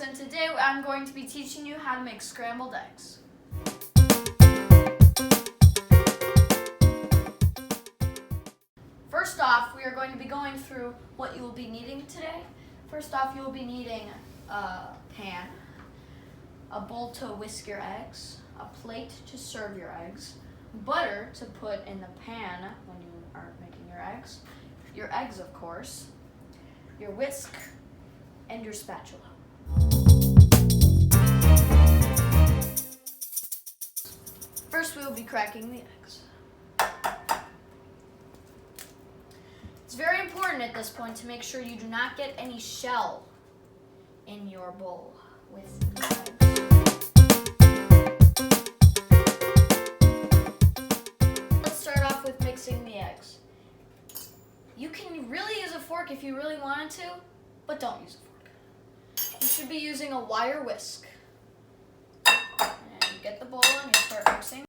Max, and today I'm going to be teaching you how to make scrambled eggs. First off, we are going to be going through what you will be needing today. First off, you will be needing a pan, a bowl to whisk your eggs, a plate to serve your eggs, butter to put in the pan when you are making your eggs of course, your whisk, and your spatula. First, we will be cracking the eggs. It's very important at this point to make sure you do not get any shell in your bowl with the eggs. Let's start off with mixing the eggs. You can really use a fork if you really wanted to, but don't use a fork. You should be using a wire whisk. And you get the bowl and you start mixing.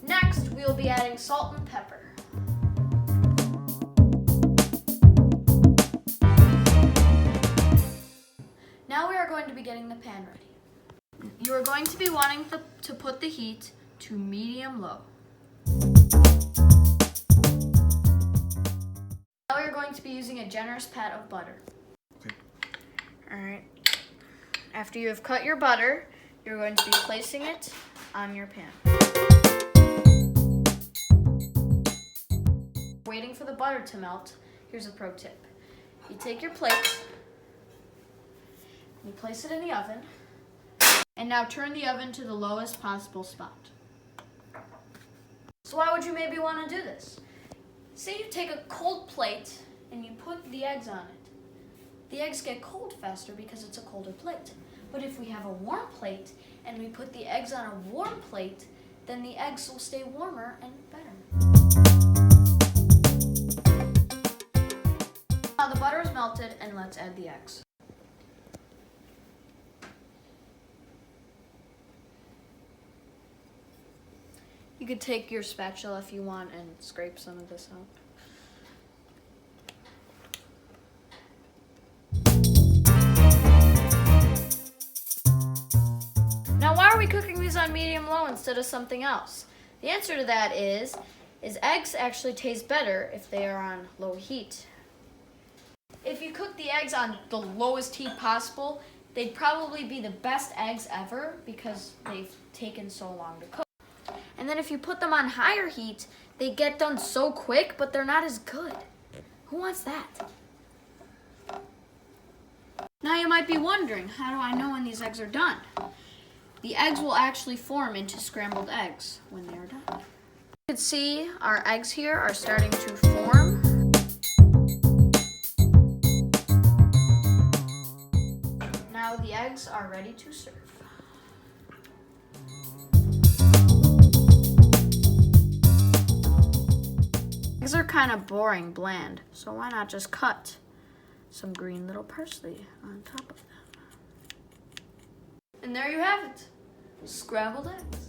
Next, we will be adding salt and pepper. Now we are going to be getting the pan ready. You are going to be wanting to put the heat to medium-low. Now we are going to be using a generous pat of butter. Okay. Alright. After you have cut your butter, you're going to be placing it on your pan. Waiting for the butter to melt, here's a pro tip. You take your plate, you place it in the oven, and now turn the oven to the lowest possible spot. So why would you maybe want to do this? Say you take a cold plate and you put the eggs on it. The eggs get cold faster because it's a colder plate. But if we have a warm plate and we put the eggs on a warm plate, then the eggs will stay warmer and better. Now the butter is melted, and let's add the eggs. You could take your spatula if you want and scrape some of this out. Now, why are we cooking these on medium-low instead of something else? The answer to that is eggs actually taste better if they are on low heat. If you cook the eggs on the lowest heat possible, they'd probably be the best eggs ever because they've taken so long to cook. And then if you put them on higher heat, they get done so quick, but they're not as good. Who wants that? Now you might be wondering, how do I know when these eggs are done? The eggs will actually form into scrambled eggs when they are done. You can see our eggs here are starting to form. Now the eggs are ready to serve. Eggs are kind of boring, bland, so why not just cut some green little parsley on top of them? And there you have it, scrambled eggs.